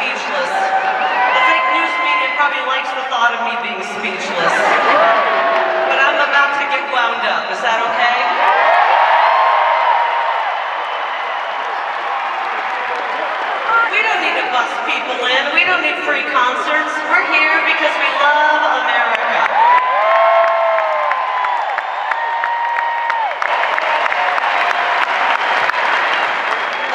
speechless. The fake news media probably likes the thought of me being speechless. But I'm about to get wound up. Is that okay? We don't need to bus people in. We don't need free concerts. We're here because we love America.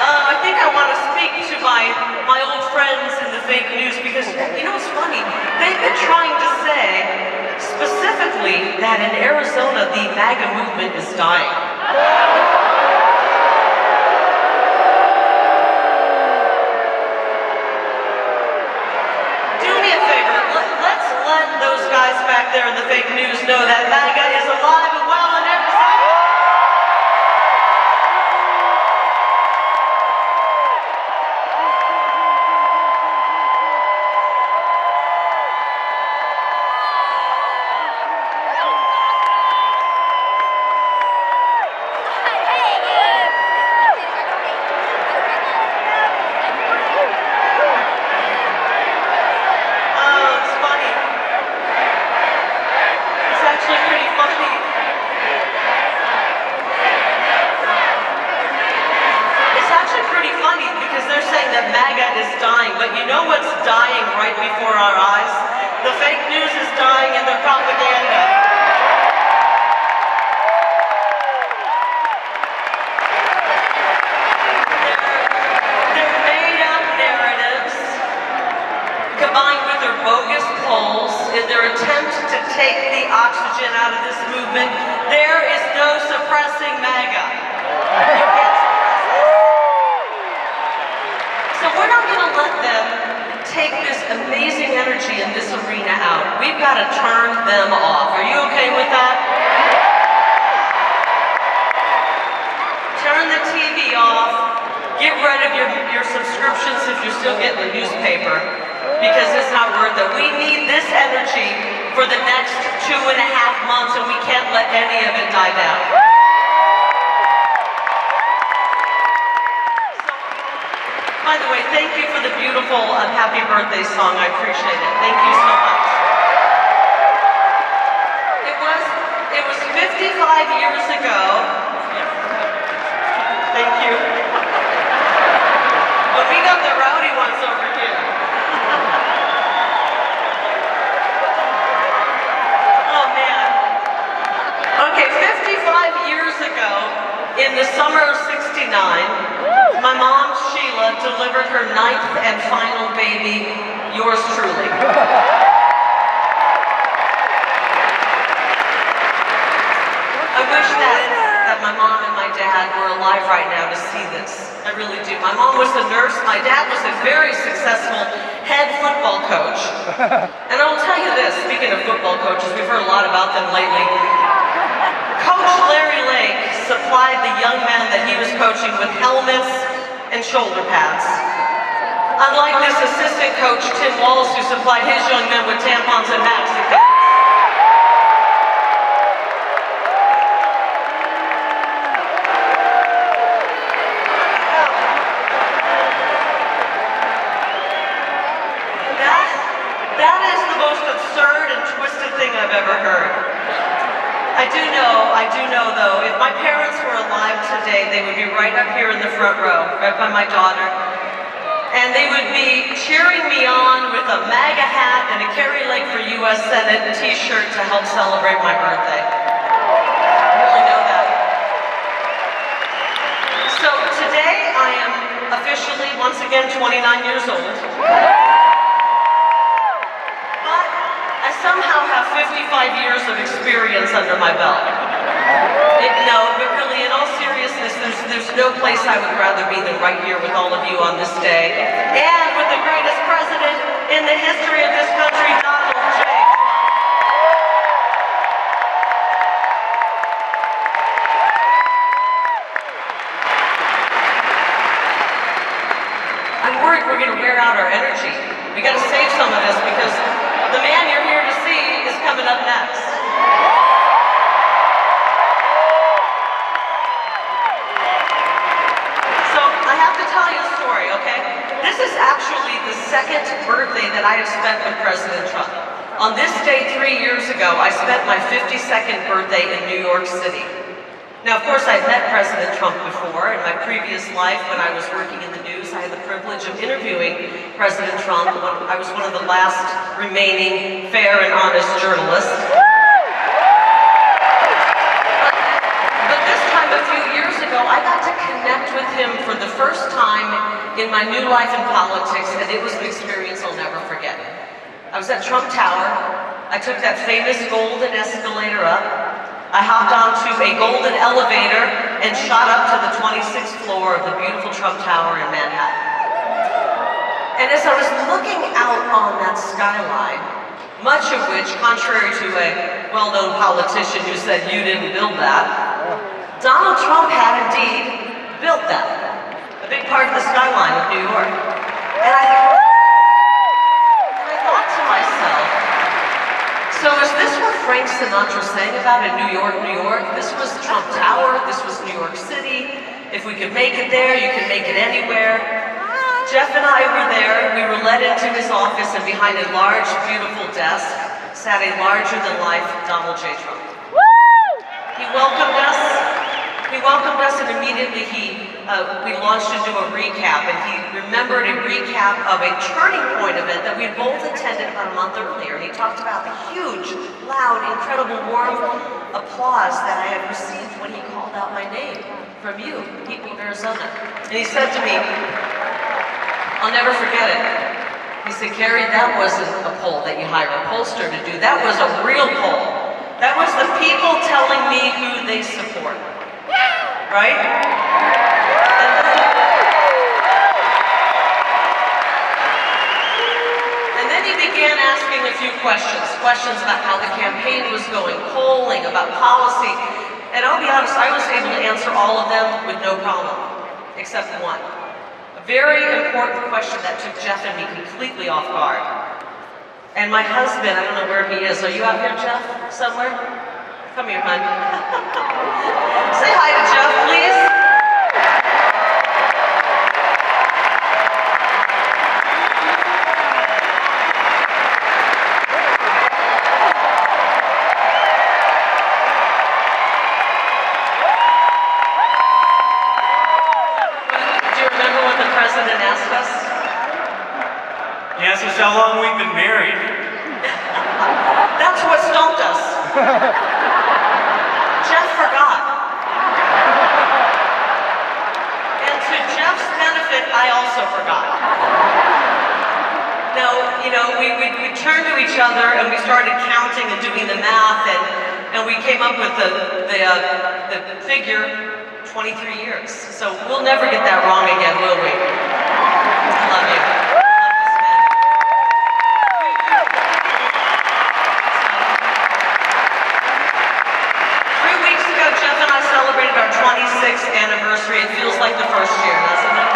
I think I want to speak to my old friends in the fake news because, you know, it's funny. They've been trying to say specifically that in Arizona the MAGA movement is dying. Do me a favor, let's let those guys back there in the fake news know that MAGA is alive and well in Arizona. MAGA is dying, but you know what's dying right before our eyes? The fake news is dying in their propaganda. They're made-up narratives combined with their bogus polls in their attempt to take the oxygen out of this movement. There is no suppressing MAGA. So we're not going to let them take this amazing energy in this arena out. We've got to turn them off. Are you okay with that? Turn the TV off. Get rid of your subscriptions if you're still getting the newspaper, because it's not worth it. We need this energy for the next 2.5 months, and we can't let any of it die down. By the way, thank you for the beautiful happy birthday song. I appreciate it. Thank you so much. It was 55 years ago. Thank you. But we got the rowdy ones over here. Oh man. Okay, 55 years ago, in the summer of '69, my mom, Sheila, delivered her 9th and final baby, yours truly. I wish that my mom and my dad were alive right now to see this. I really do. My mom was a nurse. My dad was a very successful head football coach. And I will tell you this, speaking of football coaches, we've heard a lot about them lately. Coach Kari Lake supplied the young men that he was coaching with helmets and shoulder pads. Unlike this assistant coach, Tim Walls, who supplied his young men with tampons and maxi pads. That is the most absurd and twisted thing I've ever heard. I do know though, if my parents were alive today, they would be right up here in the front row, right by my daughter. And they would be cheering me on with a MAGA hat and a Kari Lake for U.S. Senate t-shirt to help celebrate my birthday. I really know that. So today I am officially, once again, 29 years old. Somehow have 55 years of experience under my belt. No, but really, in all seriousness, there's no place I would rather be than right here with all of you on this day, and with the greatest president in the history of this country, Donald J. I'm worried we're going to wear out our energy. We got to save some of this because the man you're here to see is coming up next. So I have to tell you a story, okay? This is actually the second that I have spent with President Trump. On this day 3 years ago, I spent my 52nd birthday in New York City. Now, of course, I've met President Trump before. In my previous life, when I was working in the news, I had the privilege of interviewing President Trump. I was one of the last remaining fair and honest journalists. But this time, a few years ago, I got to connect with him for the first time in my new life in politics, and it was an experience I'll never forget. I was at Trump Tower. I took that famous golden escalator up. I hopped onto a golden elevator and shot up to the 26th floor of the beautiful Trump Tower in Manhattan. And as I was looking out on that skyline, much of which, contrary to a well-known politician who said you didn't build that, Donald Trump had indeed built that, a big part of the skyline of New York. And I thought to myself, so is this what Frank Sinatra sang about in New York, New York? This was Trump Tower, this was New York City. If we could make it there, you can make it anywhere. Jeff and I were there. We were led into his office, and behind a large, beautiful desk sat a larger-than-life Donald J. Trump. He welcomed us. And immediately we launched into a recap, and he remembered a recap of a Turning Point event that we had both attended about a month earlier. And he talked about the huge, loud, incredible, warm applause that I had received when he called out my name from you, people of Arizona. And he said to me, I'll never forget it. He said, Kari, that wasn't a poll that you hire a pollster to do. That was a real poll. That was the people telling me who they support. Right? And then he began asking a few questions about how the campaign was going, polling, about policy. And I'll be honest, I was able to answer all of them with no problem, except one. A very important question that took Jeff and me completely off guard. And my husband, I don't know where he is. Are you out here, Jeff, somewhere? Come here, hon. Say hi to Jeff, please. Do you remember what the president asked us? He asked us how long we've been married. That's what stumped us. Jeff forgot. And to Jeff's benefit, I also forgot. Now, you know, we turned to each other and we started counting and doing the math, and we came up with the figure 23 years. So we'll never get that wrong again, will we? I love you. Celebrated our 26th anniversary. It feels like the first year, doesn't it?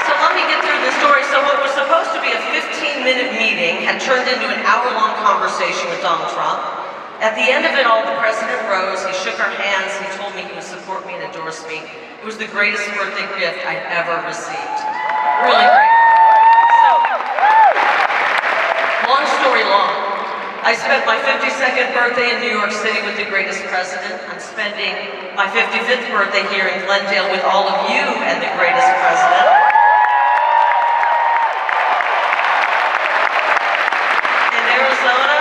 So let me get through the story. So what was supposed to be a 15-minute meeting had turned into an hour-long conversation with Donald Trump. At the end of it all, the president rose, he shook our hands, he told me he would support me and endorse me. It was the greatest birthday gift I'd ever received. Really great. So, long story long. I spent my 52nd birthday in New York City with the greatest president. I'm spending my 55th birthday here in Glendale with all of you and the greatest president. In Arizona,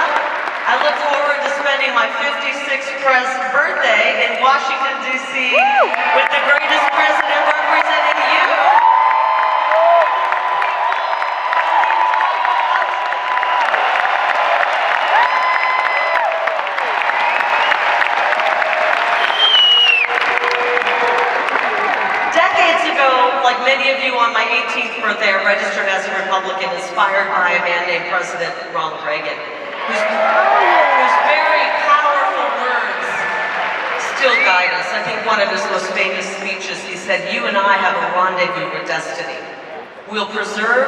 I look forward to spending my 56th birthday in Washington, D.C. with the greatest president representing you. Like many of you, on my 18th birthday, I registered as a Republican, inspired by a man named President Ronald Reagan, whose very powerful words still guide us. I think one of his most famous speeches, he said, "You and I have a rendezvous with destiny. We'll preserve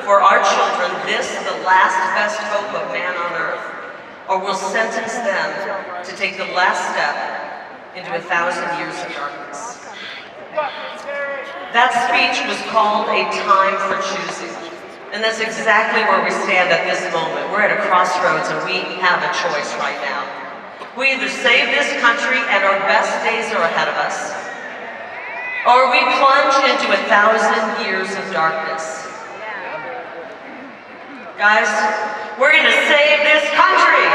for our children this, the last best hope of man on earth, or we'll sentence them to take the last step into 1,000 years of darkness." That speech was called A Time for Choosing. And that's exactly where we stand at this moment. We're at a crossroads and we have a choice right now. We either save this country and our best days are ahead of us, or we plunge into 1,000 years of darkness. Guys, we're gonna save this country!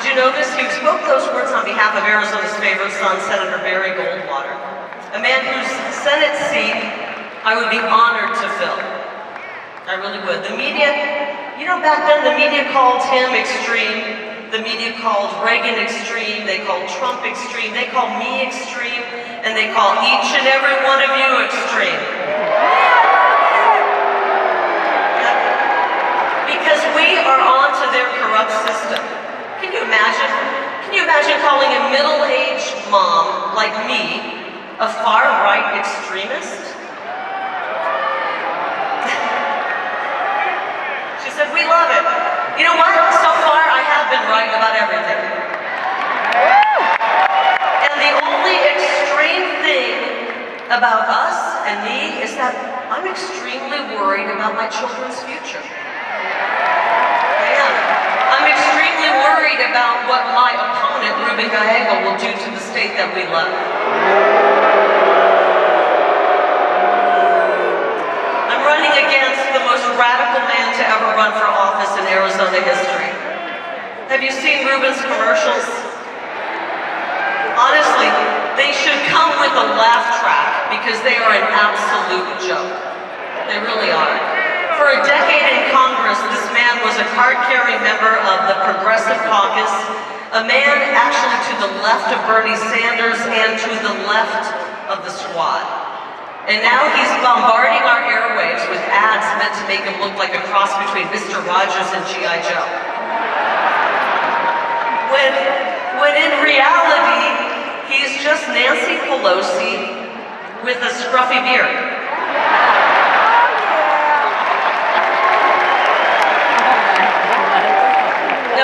Did you know this? He spoke those words on behalf of Arizona's favorite son, Senator Barry Goldwater, a man whose Senate seat I would be honored to fill. I really would. The media, you know, back then the media called him extreme, the media called Reagan extreme, they called Trump extreme, they called me extreme, and they call each and every one of you extreme. Because we are on to their corrupt system. Can you imagine? Can you imagine calling a middle-aged mom like me a far-right extremist? She said, we love it. You know what? So far, I have been right about everything. And the only extreme thing about us and me is that I'm extremely worried about my children's future. I'm extremely worried about what my opponent, Ruben Gallego, will do to the state that we love. I'm running against the most radical man to ever run for office in Arizona history. Have you seen Ruben's commercials? Honestly, they should come with a laugh track because they are an absolute joke. They really are. For a decade in Congress, this man was a card-carrying member of the Progressive Caucus, a man actually to the left of Bernie Sanders and to the left of the Squad. And now he's bombarding our airwaves with ads meant to make him look like a cross between Mr. Rogers and G.I. Joe. When in reality, he's just Nancy Pelosi with a scruffy beard.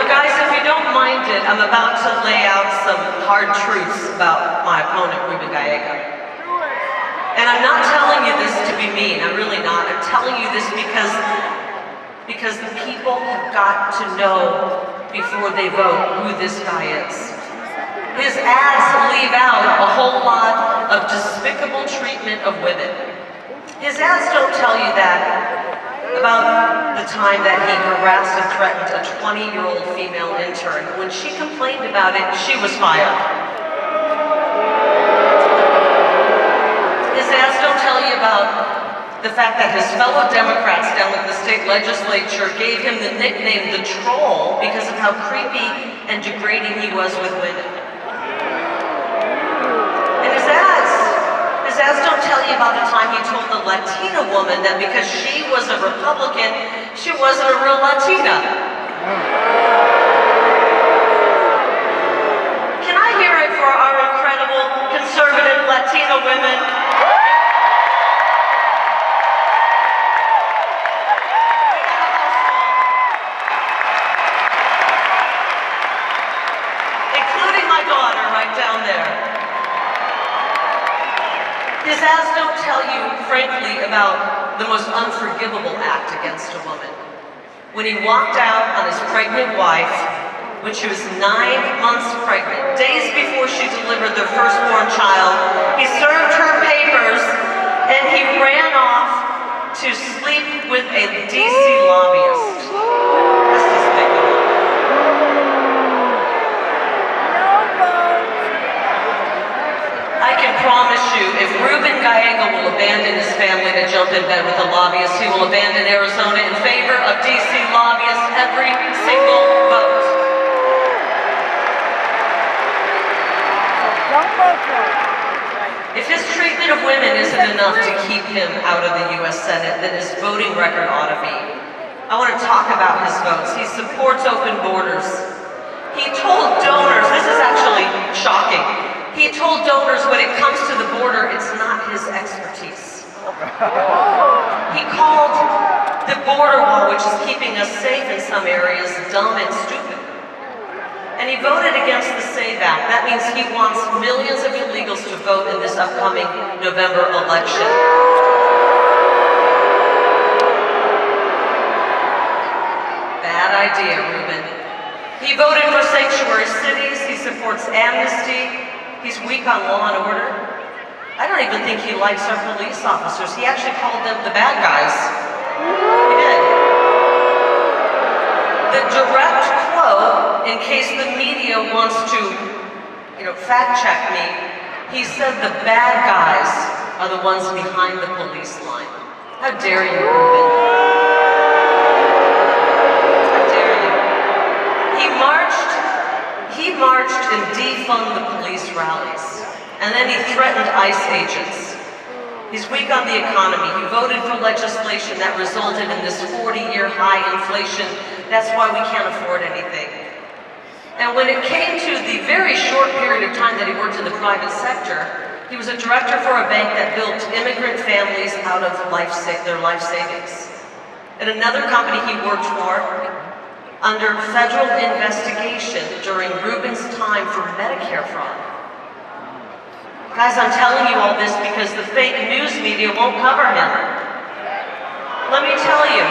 Guys, if you don't mind it, I'm about to lay out some hard truths about my opponent, Ruben Gallego. And I'm not telling you this to be mean, I'm really not. I'm telling you this because the people have got to know before they vote who this guy is. His ads leave out a whole lot of despicable treatment of women. His ads don't tell you that about the time that he harassed and threatened a 20-year-old female intern. When she complained about it, she was fired. His ads don't tell you about the fact that his fellow Democrats down at the state legislature gave him the nickname the Troll because of how creepy and degrading he was with women. And his ads don't tell you about the time he told the Latina woman that because she was a Republican, she wasn't a real Latina. Can I hear it for our incredible conservative Latina women? Including my daughter right down there. His ads don't tell you, frankly, about the most unforgivable act against a woman. When he walked out on his pregnant wife, when she was 9 months pregnant, days before she delivered their firstborn child, he served her papers and he ran off to sleep with a DC lobbyist. That's despicable. I can promise you, if Ruben Gallego will abandon his family to jump in bed with a lobbyist, he will abandon Arizona in favor of DC lobbyists every single vote. If his treatment of women isn't enough to keep him out of the U.S. Senate, then his voting record ought to be. I want to talk about his votes. He supports open borders. He told donors, this is actually shocking, he told donors when it comes to the border, it's not his expertise. He called The border wall, which is keeping us safe in some areas, dumb and stupid. And he voted against the SAVE Act. That means he wants millions of illegals to vote in this upcoming November election. Bad idea, Ruben. He voted for sanctuary cities. He supports amnesty. He's weak on law and order. I don't even think he likes our police officers. He actually called them the bad guys. He did. The direct quote, in case the media wants to, fact check me, he said the bad guys are the ones behind the police line. How dare you, Ruben? How dare you? He marched and defunded the police rallies. And then he threatened ICE agents. He's weak on the economy. He voted for legislation that resulted in this 40-year high inflation. That's why we can't afford anything. And when it came to the very short period of time that he worked in the private sector, he was a director for a bank that built immigrant families out of their life savings. At another company he worked for, under federal investigation during Ruben's time for Medicare fraud. Guys, I'm telling you all this because the fake news media won't cover him. Let me tell you,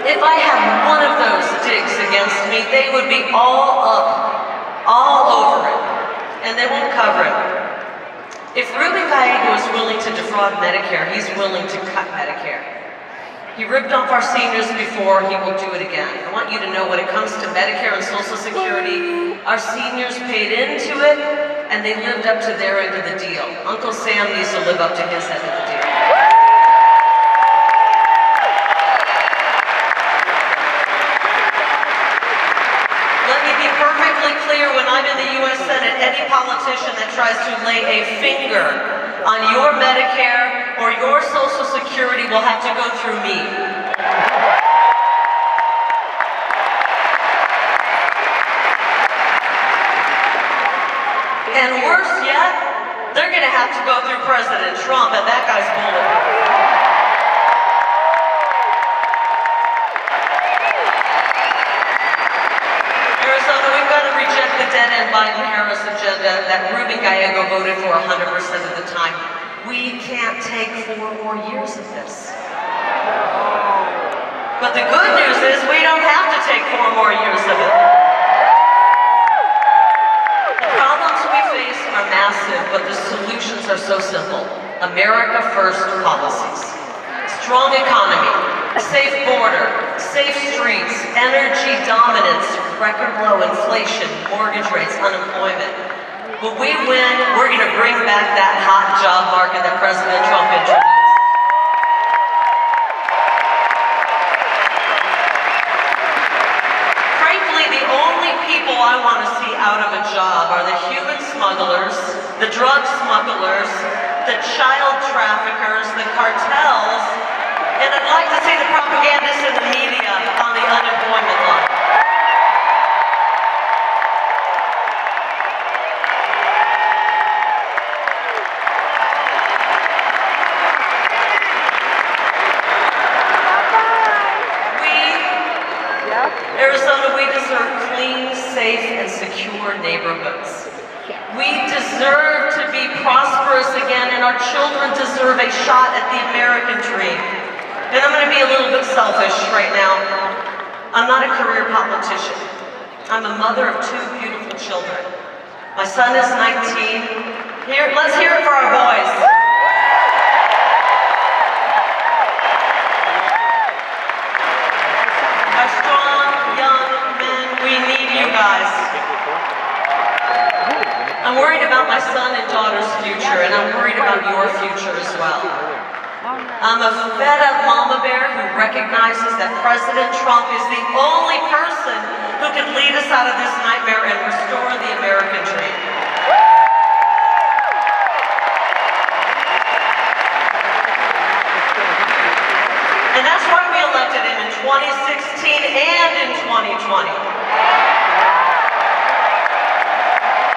if I had one of those digs against me, they would be all up, all over it, and they won't cover it. If Ruben Gallego is willing to defraud Medicare, he's willing to cut Medicare. He ripped off our seniors before, he will do it again. I want you to know when it comes to Medicare and Social Security, our seniors paid into it, and they lived up to their end of the deal. Uncle Sam needs to live up to his end of the deal. Let me be perfectly clear, when I'm in the U.S. Senate, any politician that tries to lay a finger on your Medicare or your Social Security will have to go through me. And worse yet, they're going to have to go through President Trump, and that guy's bulletproof. Arizona, we've got to reject the dead-end Biden-Harris agenda that Ruben Gallego voted for 100% of the time. We can't take 4 more years of this. But the good news is we don't have to take 4 more years of it. The problems we face are massive, but the solutions are so simple. America First policies. Strong economy, safe border, safe streets, energy dominance, record low inflation, mortgage rates, unemployment. When we win, we're going to bring back that hot job market that President Trump introduced. Frankly, the only people I want to see out of a job are the human smugglers, the drug smugglers, the child traffickers, the cartels, and I'd like to see the propagandists in the media on the unemployment line. Arizona, we deserve clean, safe, and secure neighborhoods. We deserve to be prosperous again, and our children deserve a shot at the American dream. And I'm going to be a little bit selfish right now. I'm not a career politician. I'm a mother of 2 beautiful children. My son is 19. Let's hear it for our boys. Our strong, young men, we need you guys. I'm worried about my son and daughter's future, and I'm worried about your future as well. I'm a fed-up mama bear who recognizes that President Trump is the only person who can lead us out of this nightmare and restore the American dream. And that's why we elected him in 2016 and in 2020.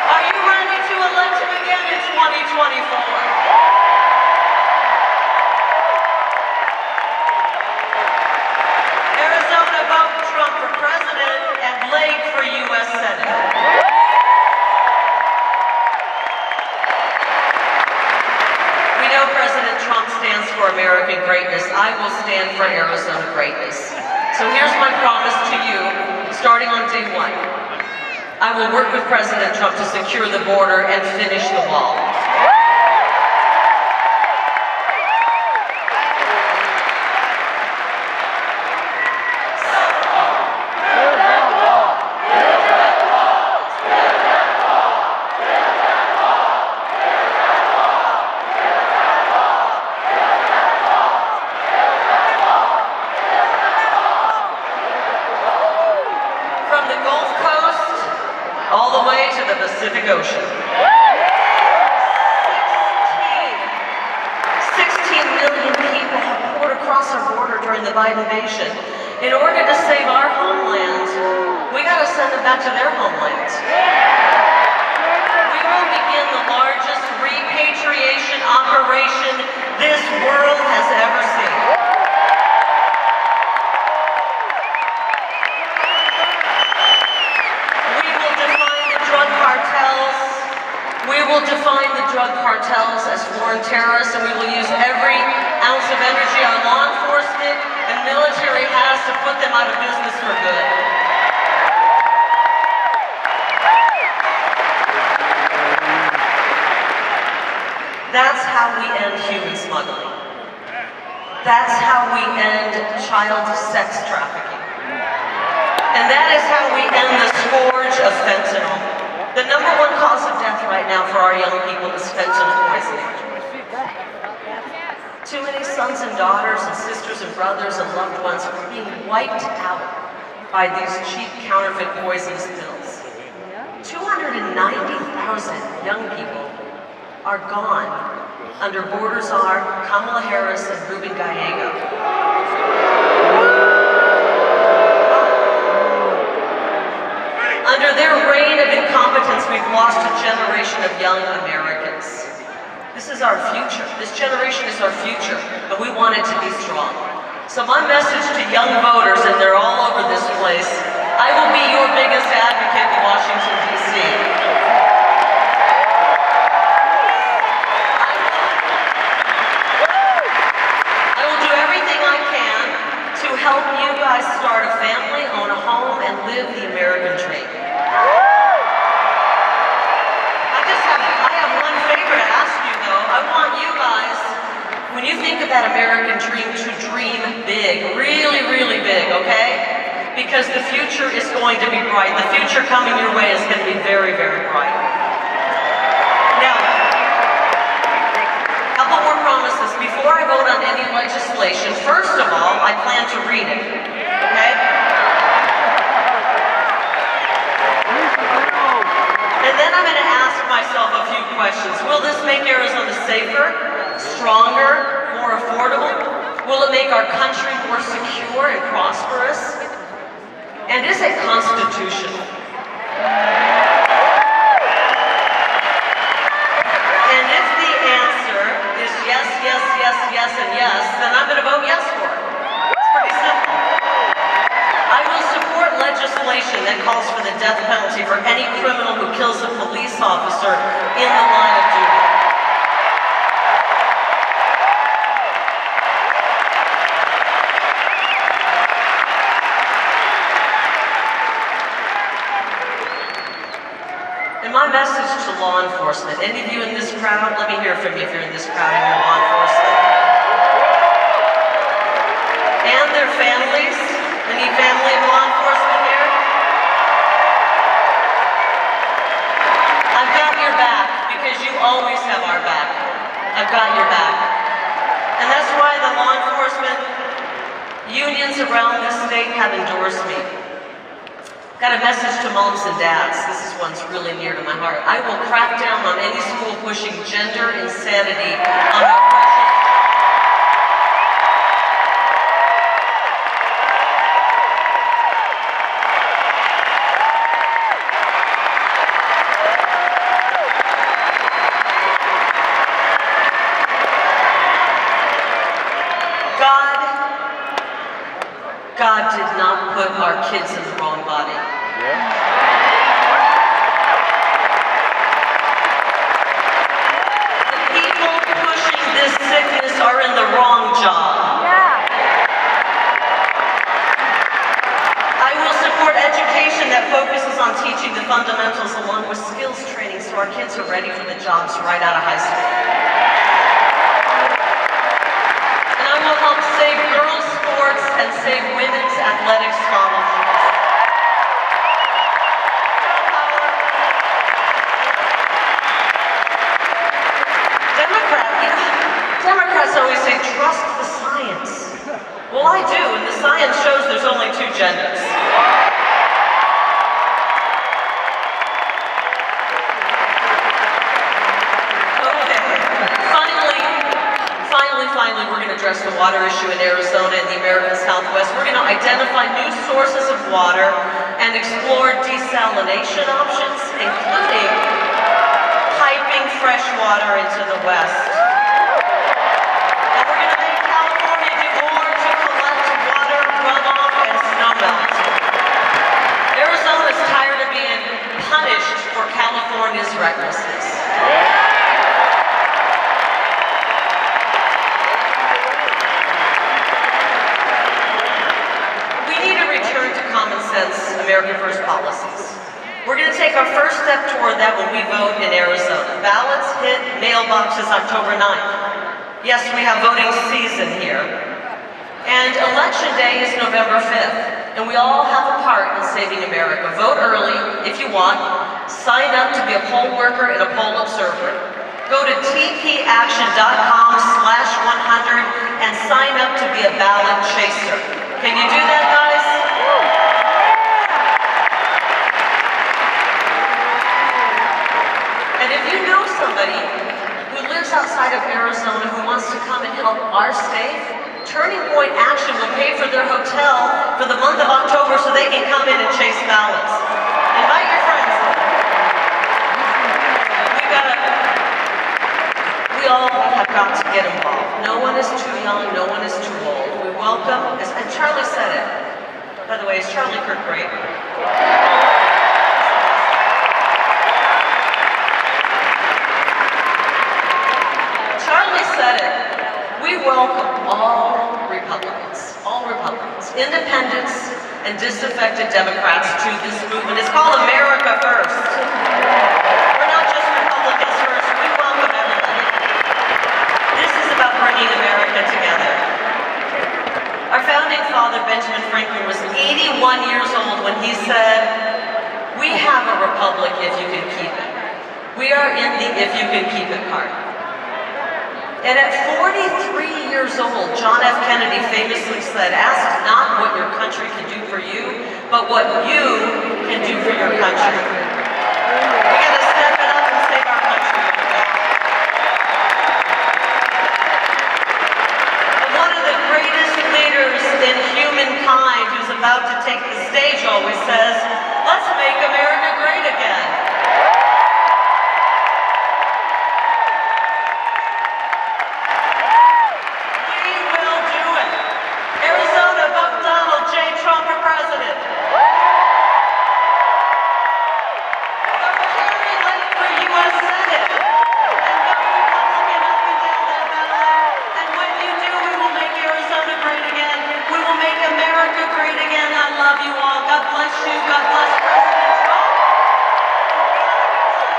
Are you ready to elect him again in 2024? President Trump stands for American greatness, I will stand for Arizona greatness. So here's my promise to you, starting on day one. I will work with President Trump to secure the border and finish the wall. All the way to the Pacific Ocean. 16 million people have poured across our border during the Biden invasion. In order to save our homeland, we got to send them back to their homelands. We will begin the largest repatriation operation this world has ever seen. We will define the drug cartels as foreign terrorists, and we will use every ounce of energy our law enforcement and military has to put them out of business for good. That's how we end human smuggling. That's how we end child sex trafficking. And that is how we end the scourge of fentanyl. The number one cause of death right now for our young people is fentanyl poisoning. Too many sons and daughters and sisters and brothers and loved ones are being wiped out by these cheap counterfeit poisonous pills. 290,000 young people are gone under border czar Kamala Harris and Ruben Gallego. Under their reign of incompetence, we've lost a generation of young Americans. This is our future. This generation is our future, but we want it to be strong. So my message to young voters, and they're all over this place, I will be your biggest advocate in Washington, D.C. I will do everything I can to help you guys start a family, own a home, and live the American dream. I have one favor to ask you though. I want you guys, when you think of that American dream, to dream big, really, really big, okay? Because the future is going to be bright. The future coming your way is going to be very, very bright. Now, a couple more promises. Before I vote on any legislation, first of all, I plan to read it, okay? And then I'm going to ask myself a few questions. Will this make Arizona safer, stronger, more affordable? Will it make our country more secure and prosperous? And is it constitutional? And if the answer is yes, yes, yes, yes, and yes, then I'm going to vote yes for it. It's pretty simple. I will support legislation that calls for the death penalty for any criminal who kills a police officer in the line of duty. And my message to law enforcement, any of you in this crowd, let me hear from you if you're in this crowd and you're law enforcement. And their families, any family of law enforcement here? I've got your back, because you always have our back. I've got your back. And that's why the law enforcement unions around this state have endorsed me. Got a message to moms and dads. This is one's really near to my heart. I will crack down on any school pushing gender insanity on our precious. God did not put our kids in the wrong body. The people pushing this laziness are in the wrong job. I will support education that focuses on teaching the fundamentals along with skills training so our kids are ready for the jobs right out of high school. And I will help save girls' sports and save women's athletic scholarships. Democrats always say, trust the science. Well, I do, and the science shows there's only two genders. Okay, finally, we're going to address the water issue in Arizona and the American Southwest. We're going to identify new sources of water and explore desalination options, including piping fresh water into the West. Arizona's tired of being punished for California's recklessness. We need a return to common sense America First policies. We're going to take our first step toward that when we vote in Arizona. Ballots hit mailboxes October 9th. Yes, we have voting season here. And Election Day is November 5th. And we all have a part in saving America. Vote early if you want. Sign up to be a poll worker and a poll observer. Go to tpaction.com/100 and sign up to be a ballot chaser. Can you do that, guys? And if you know somebody who lives outside of Arizona who wants to come and help our state, Turning Point Action will pay for their hotel for the month of October so they can come in and chase ballots. Invite your friends. We all have got to get involved. No one is too young, no one is too old. We welcome, and Charlie said it. By the way, is Charlie Kirk great? Charlie said it. We welcome all Republicans, independents, and disaffected Democrats to this movement. It's called America First. We're not just Republicans first, we welcome everybody. This is about bringing America together. Our founding father, Benjamin Franklin, was 81 years old when he said, "We have a republic if you can keep it." We are in the if you can keep it part. And at 43 years old, John F. Kennedy famously said, "Ask not what your country can do for you, but what you can do for your country."